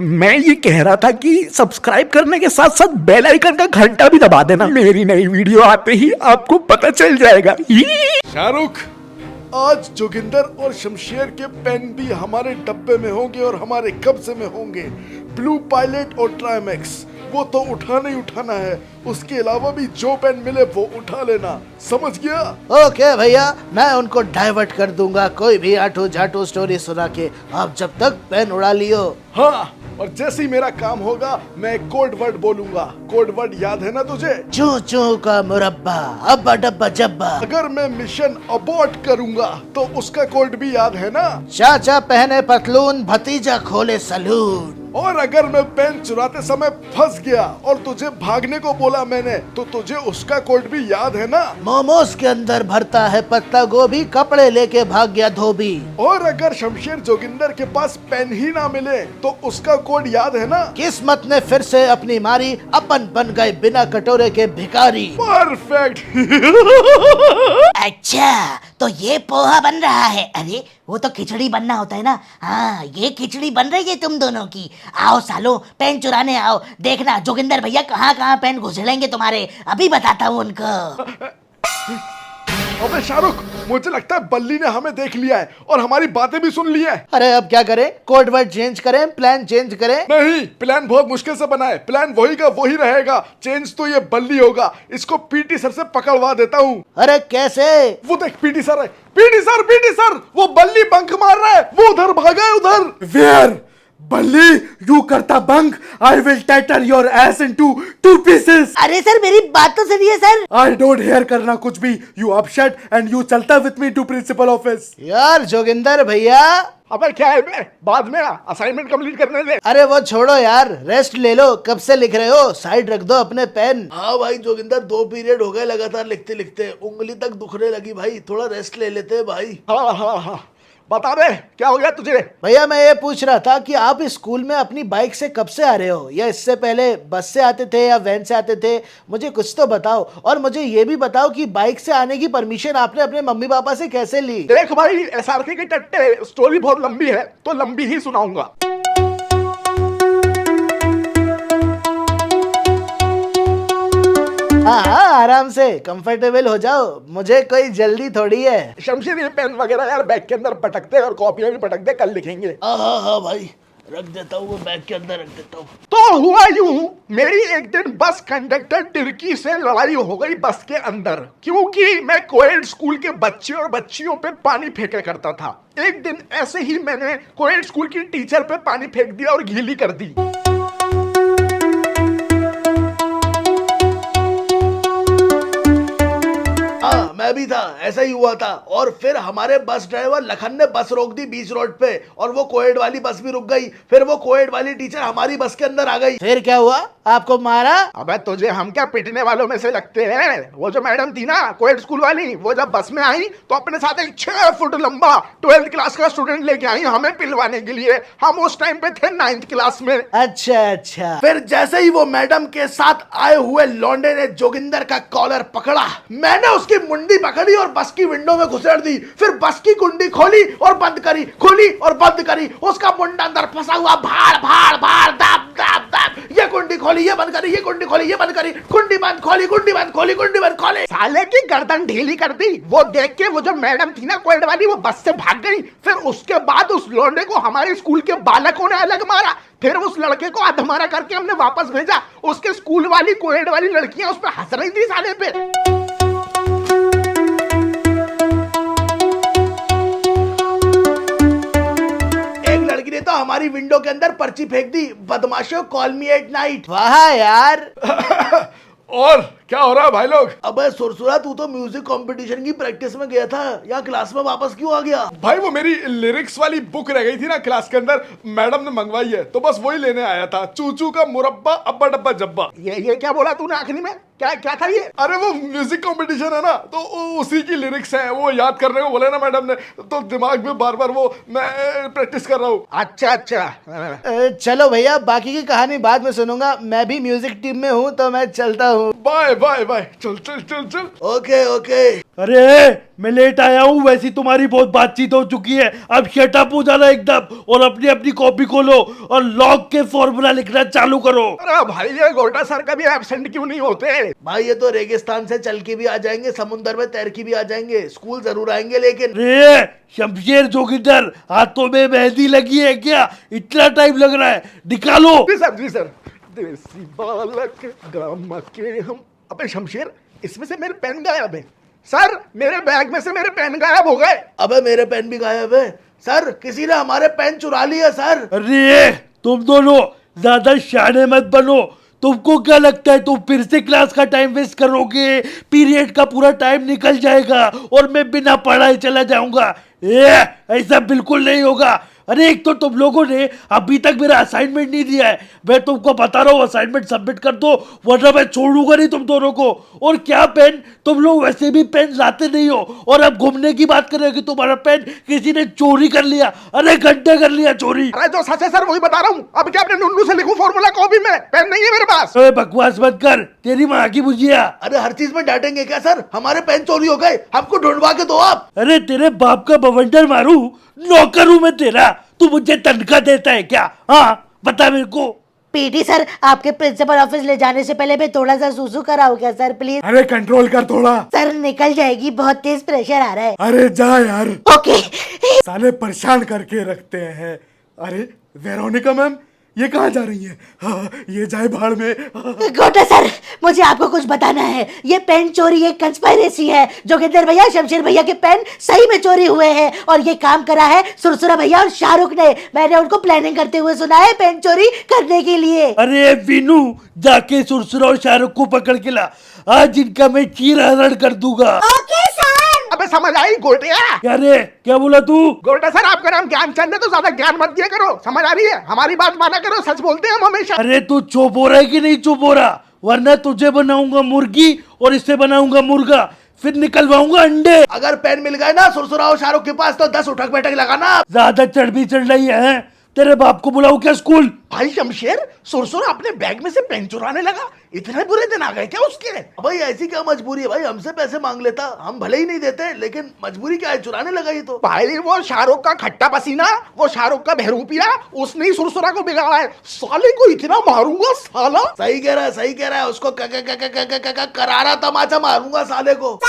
मैं ये कह रहा था कि सब्सक्राइब करने के साथ साथ बेल आइकन का घंटा भी दबा देना। मेरी नई वीडियो आते ही आपको पता चल जाएगा। शाहरुख, आज जोगिंदर और शमशेर के पेन भी हमारे डब्बे में होंगे और हमारे कब्जे में होंगे। ब्लू पायलट और ट्राइमैक्स वो तो उठाना ही उठाना है, उसके अलावा भी जो पेन मिले वो उठा लेना, समझ गया? ओके भैया, मैं उनको डाइवर्ट कर दूंगा कोई भी आठो जाटो स्टोरी सुना के। आप जब तक पेन उड़ा लियो। हाँ, और जैसे ही मेरा काम होगा मैं एक कोड वर्ड बोलूंगा। कोड वर्ड याद है ना तुझे? चू चू का मुरब्बा, अब्बा डब्बा जब्बा। अगर मैं मिशन अबॉर्ट करूंगा तो उसका कोड भी याद है ना? चाचा पहने पतलून, भतीजा खोले सलून। और अगर मैं पेन चुराते समय फंस गया और तुझे भागने को बोला मैंने, तो तुझे उसका कोड भी याद है ना? मोमोज के अंदर भरता है पत्ता गोभी, कपड़े लेके भाग गया धोबी। और अगर शमशेर जोगिंदर के पास पेन ही ना मिले तो उसका कोड याद है ना? किस्मत ने फिर से अपनी मारी, अपन बन गए बिना कटोरे के भिखारी। परफेक्ट। अच्छा, तो ये पोहा बन रहा है। अरे वो तो खिचड़ी बनना होता है ना। हाँ, ये खिचड़ी बन रही है तुम दोनों की। आओ सालो, पेन चुराने आओ। देखना जोगिंदर भैया कहाँ कहाँ पेन घुसेड़ेंगे तुम्हारे, अभी बताता हूँ उनको। अबे शाहरुख, मुझे लगता है बल्ली ने हमें देख लिया है और हमारी बातें भी सुन ली है। अरे अब क्या करें? कोड वर्ड चेंज करें, प्लान चेंज करें? नहीं, प्लान बहुत मुश्किल से बना है। प्लान वही का वही रहेगा, चेंज तो ये बल्ली होगा। इसको पीटी सर से पकड़वा देता हूँ। अरे कैसे? वो देख, पीटी सर है। पीटी सर, वो बल्ली बंक मार रहा है, वो उधर भागा है उधर। वेयर बल्ली, यू करता bunk, I will tatter your ass into 2 pieces. अरे सर, मेरी बात तो सुनिए सर। आई डोंट हेयर करना कुछ भी। यू अपशट एंड यू चलता with me to principal office. यार जोगिंदर भैया। अबे क्या है बे? बाद में असाइनमेंट कंप्लीट करने दे। अरे वो छोड़ो यार, रेस्ट ले लो। कब से लिख रहे हो? साइड रख दो अपने पेन। हाँ भाई जोगिंदर, 2 पीरियड हो गए लगातार लिखते लिखते, उंगली तक दुखने लगी भाई। थोड़ा रेस्ट ले लेते हैं भाई। हाँ, बता दे क्या हो गया तुझे? भैया मैं ये पूछ रहा था कि आप इस स्कूल में अपनी बाइक से कब से आ रहे हो, या इससे पहले बस से आते थे या वैन से आते थे? मुझे कुछ तो बताओ। और मुझे ये भी बताओ कि बाइक से आने की परमिशन आपने अपने मम्मी पापा से कैसे ली? देख भाई, एसआरके के टट्टे, स्टोरी बहुत लंबी है तो लंबी ही सुनाऊंगा। हाँ, आराम से कंफर्टेबल हो जाओ, मुझे कोई जल्दी थोड़ी है। शमशेर, ये पेन वगैरह यार बैग के अंदर पटक दे और कॉपियां भी पटक दे, कल लिखेंगे। हाँ भाई, रख देता हूँ, वो बैग के अंदर रख देता हूँ। तो हुआ यूं, मेरी एक दिन बस कंडक्टर टिर्की से लड़ाई हो गई बस के अंदर, क्योंकि मैं कोएड स्कूल के बच्चे और बच्चियों पे पानी फेंका करता था। एक दिन ऐसे ही मैंने कोएड स्कूल की टीचर पे पानी फेंक दिया और गीली कर दी। हाँ, मैं भी था, ऐसा ही हुआ था। और फिर हमारे बस ड्राइवर लखन ने बस रोक दी बीच रोड पे, और वो कोएड वाली बस भी रुक गई। फिर वो कोएड वाली टीचर हमारी बस के अंदर आ गई। फिर क्या हुआ? आपको मारा? अबे तुझे हम क्या पिटने वालों में से लगते हैं? वो जो मैडम थी ना कोएड स्कूल वाली, वो जब बस में आई तो अपने साथ एक 6 फुट लंबा 12th क्लास का स्टूडेंट लेके आई हमें पिलवाने के लिए। हम उस टाइम पे थे 9th क्लास में। अच्छा। फिर जैसे ही वो मैडम के साथ आए हुए लौंडे ने जोगिंदर का कॉलर पकड़ा, मैंने उसकी मुंडी पकड़ी और बस की विंडो में घुसेड़ दी। फिर बस की कुंडी खोली और बंद करी, खोली और बंद करी। उसका मुंडा अंदर फंसा हुआ, भाड़ भाड़ भाड़, दाब दाब दाब। ये कुंडी खोली, ये बंद करी, ये कुंडी खोली, ये बंद करी, कुंडी बंद खोली, कुंडी बंद खोली, कुंडी बंद खोली। साले की गर्दन ढीली कर दी। वो देख के वो जो मैडम थी ना कोएड वाली, वो बस से भाग गई। फिर उसके बाद उस लौंडे को हमारे स्कूल के बालकों ने अलग मारा। फिर उस लड़के को अधमरा करके हमने वापस भेजा। उसके स्कूल वाली कोएड वाली लड़कियां उस पर हंस रही थी साले पे। तो हमारी विंडो के अंदर पर्ची फेंक दी, बदमाशों कॉल मी एट नाइट। वाह यार। और क्या हो रहा है भाई लोग? अबे सुरसुरा, तू तो म्यूजिक कंपटीशन की प्रैक्टिस में गया था, यहाँ क्लास में वापस क्यों आ गया? भाई वो मेरी लिरिक्स वाली बुक रह गई थी ना क्लास के अंदर, मैडम ने मंगवाई है तो बस वही लेने आया था। चूचू का मुरब्बा, अब्बा डब्बा जब्बा। ये क्या बोला तूने आखिरी में? क्या था ये? अरे वो म्यूजिक कंपटीशन है ना, तो उसी की लिरिक्स है, वो याद करने को बोले ना मैडम ने, तो दिमाग में बार बार वो मैं प्रैक्टिस कर रहा हूँ। अच्छा। चलो भैया, बाकी की कहानी बाद में सुनूंगा। मैं भी म्यूजिक टीम में हूँ तो मैं चलता हूँ। बाय बाय बाय, चल चल चल चल। Okay okay. अरे मैं लेट आया हूँ, वैसी तुम्हारी बहुत बातचीत हो चुकी है, अब शट अप हो जाना एकदम और अपनी अपनी कॉपी खोलो और लॉग के फॉर्मूला लिखना चालू करो। अरे भाई ये गोल्टा सर कभी एब्सेंट क्यों नहीं होते? भाई ये तो रेगिस्तान से चल के भी आ जाएंगे, समुद्र में तैर के भी आ जाएंगे, स्कूल जरूर आएंगे लेकिन। रे शमशेर जोगिंदर, हाथों में मेहंदी लगी है क्या? इतना टाइम लग रहा है, निकालो। जी सर, जी सर। देसी बालक गामा के हम। अबे शमशेर, इसमें से मेरे पेन गायब है सर, मेरे बैग में से मेरे पेन गायब हो गए। अबे मेरे पेन भी गायब है सर, किसी ने हमारे पेन चुरा लिया सर। अरे तुम दोनों ज्यादा शाने मत बनो, तुमको क्या लगता है तुम फिर से क्लास का टाइम वेस्ट करोगे? पीरियड का पूरा टाइम निकल जाएगा और मैं बिना पढ़ाए चला जाऊंगा। ऐसा बिल्कुल नहीं होगा। अरे एक तो तुम लोगों ने अभी तक मेरा असाइनमेंट नहीं दिया है, मैं तुमको बता रहा हूँ असाइनमेंट सबमिट कर दो वरना मैं छोड़ूंगा नहीं तुम दोनों को। और क्या पेन, तुम लोग वैसे भी पेन लाते नहीं हो और अब घूमने की बात कर रहे हो कि तुम्हारा पेन किसी ने चोरी कर लिया। अरे घंटे कर लिया चोरी। अरे जो सच है सर वही बता रहा हूँ। अब क्या अपने नुन्नू से लिखूं फॉर्मूला कॉपी में? पेन नहीं है मेरे पास। अरे बकवास मत कर, तेरी माँ की बुझिया। अरे हर चीज में डांटेंगे क्या सर? हमारे पेन चोरी हो गए, हमको ढूंढवा के दो आप। अरे तेरे बाप का बवंडर मारू, नौकर हूं मैं तेरा, तू मुझे तनख्वाह देता है क्या? हाँ बता मेरे को। पीटी सर, आपके प्रिंसिपल ऑफिस ले जाने से पहले मैं थोड़ा सा सूसू कराऊं क्या सर प्लीज? अरे कंट्रोल कर थोड़ा। सर निकल जाएगी, बहुत तेज प्रेशर आ रहा है। अरे जा यार, ओके। साले परेशान करके रखते हैं। अरे वेरोनिका मैम, ये कहाँ जा रही है? हाँ, ये जाए भाड़ में। गोटा सर, मुझे आपको कुछ बताना है। ये पेन चोरी एक कंस्पायरेसी है। जोगिंदर भैया, शमशेर भैया के पेन सही में चोरी हुए हैं और ये काम करा है सुरसुरा भैया और शाहरुख ने। मैंने उनको प्लानिंग करते हुए सुना है पेन चोरी करने के लिए। अरे विनू, जाके सुरसुरा और शाहरुख को पकड़ के ला, आज इनका मैं चीर हरण कर दूंगा। Okay sir. अबे समझ आई गोटिया? क्या रे, क्या बोला तू? गोल्टा सर आपका नाम ज्ञानचंद है तो ज्यादा ज्ञान मत दिया करो, समझ आ रही है? हमारी बात माना करो, सच बोलते हैं हम हमेशा। अरे तू चुप हो रहा है कि नहीं चुप हो रहा? वरना तुझे बनाऊंगा मुर्गी और इससे बनाऊंगा मुर्गा, फिर निकलवाऊंगा अंडे। अगर पेन मिल गए ना सुरसुरा और शाहरुख के पास तो 10 उठक बैठक लगाना। ज्यादा चढ़ रही है। तेरे बाप को बुलाऊं क्या स्कूल? भाई शमशेर, सुरसुरा अपने बैग में से पेन चुराने लगा, इतने बुरे दिन आ गए क्या उसके? भाई ऐसी क्या मजबूरी है भाई, हमसे पैसे मांग लेता, हम भले ही नहीं देते, लेकिन मजबूरी क्या है, चुराने लगा ये तो। भाई वो शाहरुख का खट्टा पसीना, वो शाहरुख का बहरूपिया, उसने ही सुरसुरा को बिगाड़ा है। साले को इतना मारूंगा साला। सही कह रहा है, सही कह रहा है, उसको करारा तमाचा मारूंगा साले को।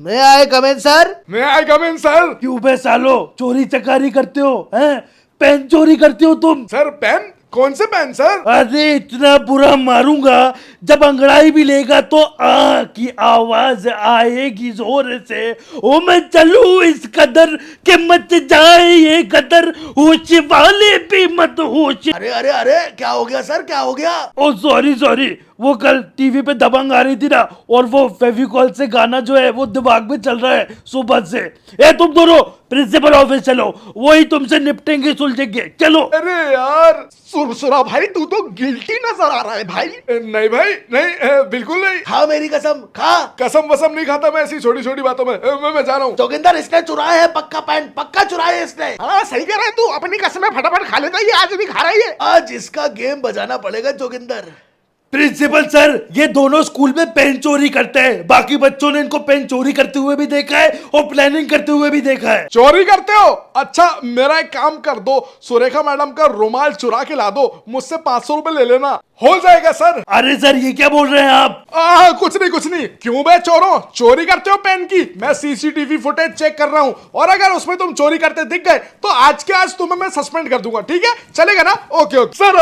मैं आए कमेंट सर। मैं आई कम इन सर। क्यों बे सालो, चोरी चकारी करते हो हैं? पेन चोरी करते हो तुम? Sir pen? कौन से पेन सर? अरे इतना बुरा मारूंगा, जब अंगड़ाई भी लेगा तो आ की आवाज आएगी जोर से। ओ मैं चलूं इस कदर के मत जाए ये कदर, होश वाले भी मत होश। अरे अरे अरे क्या हो गया सर, क्या हो गया? ओ सॉरी सॉरी, वो कल टीवी पे दबंग आ रही थी ना, और वो फेविकॉल से गाना जो है वो दिमाग में चल रहा है सुबह से। ए तुम दोनों प्रिंसिपल ऑफिस चलो, वही तुमसे निपटेंगे सुलझेंगे, चलो। अरे यार सुरसुरा भाई, तू तो गिल्टी नजर आ रहा है भाई। नहीं भाई नहीं, बिल्कुल नहीं। खा मेरी कसम, खा। कसम वसम नहीं खाता मैं ऐसी छोटी छोटी बातों में। मैं जा रहा हूँ। जोगिंदर इसने चुराया है पक्का पेन, पक्का चुराया है इसने। हाँ सही कह रहा है तू, अपनी कसमें फटाफट खा लेता है, ये आज भी खा रहा है। आज इसका गेम बजाना पड़ेगा जोगिंदर। प्रिंसिपल सर, ये दोनों स्कूल में पेन चोरी करते हैं, बाकी बच्चों ने इनको पेन चोरी करते हुए भी देखा है और प्लानिंग करते हुए भी देखा है। चोरी करते हो? अच्छा मेरा एक काम कर दो, सुरेखा मैडम का रुमाल चुरा के ला दो, मुझसे 500 रुपए ले लेना, हो जाएगा सर। अरे सर ये क्या बोल रहे हैं आप? कुछ नहीं कुछ नहीं। क्यों बे चोरों, चोरी करते हो पेन की? मैं सीसीटीवी फुटेज चेक कर रहा हूँ और अगर उसमें तुम चोरी करते दिख गए तो आज के आज तुम्हें मैं सस्पेंड कर दूंगा, ठीक है? चलेगा ना? ओके ओके सर,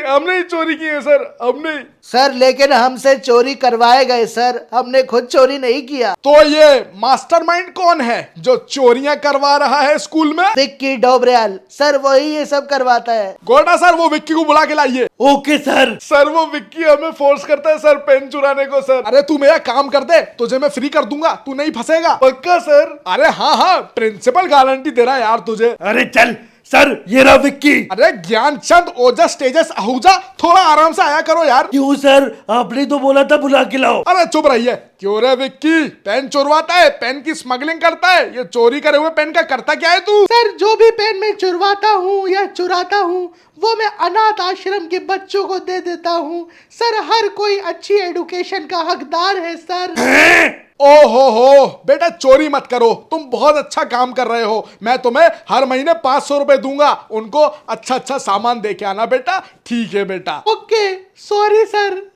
हमने चोरी की है सर, हमने। सर लेकिन हमसे चोरी करवाए गए सर, हमने खुद चोरी नहीं किया। तो ये मास्टरमाइंड कौन है जो चोरियां करवा रहा है स्कूल में? विक्की डोबरियाल सर, वही ये सब करवाता है। गोल्डा सर वो विक्की को बुला के लाइए। Okay sir. सर वो विक्की हमें फोर्स करता है सर पेन चुराने को सर। अरे तू मेरा काम कर दे, तुझे मैं फ्री कर दूंगा, तू नहीं फंसेगा। पक्का सर? अरे हाँ हाँ, प्रिंसिपल गारंटी दे रहा है यार तुझे। अरे चल सर, ये रहा विक्की। अरे ज्ञानचंद ओजस तेजस आहूजा, थोड़ा आराम से आया करो यार। क्यों सर, आपने तो बोला था बुला के लाओ। अरे चुप रहिए, क्यों रे विक्की, पेन चुरवाता है, पेन की स्मगलिंग करता है? ये चोरी करे हुए पेन का करता क्या है तू? सर जो भी पेन मैं चुरवाता हूँ या चुराता हूँ वो मैं अनाथ आश्रम के बच्चों को दे देता हूँ सर। हर कोई अच्छी एडुकेशन का हकदार है सर। ओहो बेटा, चोरी मत करो, तुम बहुत अच्छा काम कर रहे हो। मैं तुम्हें हर महीने 500 रुपए दूंगा, उनको अच्छा अच्छा सामान दे के आना बेटा। ठीक है बेटा। Okay sorry sir.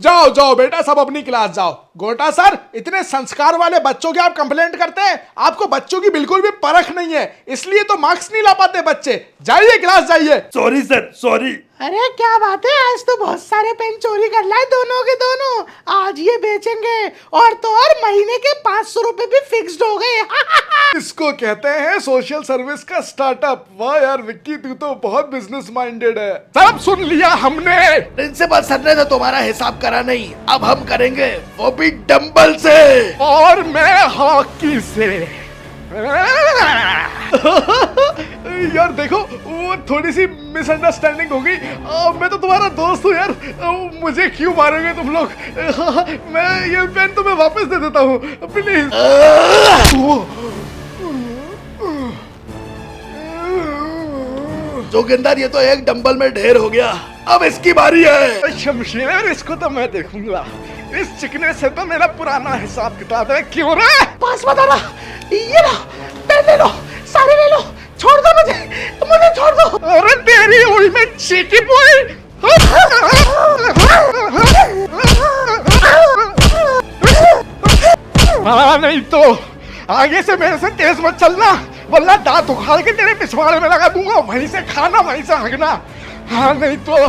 जाओ जाओ बेटा, सब अपनी क्लास जाओ। गोटा सर, इतने संस्कार वाले बच्चों की आप कंप्लेंट करते हैं? आपको बच्चों की बिल्कुल भी परख नहीं है, इसलिए तो मार्क्स नहीं ला पाते बच्चे। जाइए क्लास जाइए। Sorry sir, sorry. अरे क्या बात है, आज तो बहुत सारे पेन चोरी कर लाए दोनों के दोनों। आज ये बेचेंगे और तो और महीने के 500 रुपए भी फिक्स्ड हो गए। इसको कहते हैं सोशल सर्विस का स्टार्टअप। वाह यार विक्की, तू तो बहुत बिजनेस माइंडेड है। सब सुन लिया हमने। प्रिंसिपल सर ने तो तुम्हारा हिसाब करा नहीं, अब हम करेंगे, वो भी डंबल से। और मैं हॉकी से। यार देखो, वो थोड़ी सी मिसअंडरस्टैंडिंग हो गई। मैं तो तुम्हारा दोस्त हूँ यार, मुझे क्यों मारोगे तुम लोग? मैं ये पेन तुम्हें वापस दे देता हूँ, प्लीज। जोगिंदर ये तो एक डंबल में ढेर हो गया, अब इसकी बारी है। शमशेर, इसको तो मैं देखूंगा। इस चिकने से तो मेरा पुराना हिसाब किताब है। क्यों रे? पास मत आना। ये लो, पेन ले लो, सारे ले लो, छोड़ दो मुझे, मुझे छोड़ दो। अरे तेरी उड़ी में चीटी बोई। हाँ नहीं तो आगे से मेरे से तेज मत चलना, वरना दांत उखाड़ के तेरे पिछवाड़े में लगा दूंगा। वहीं से खाना, वहीं से हगना। हाँ नहीं तो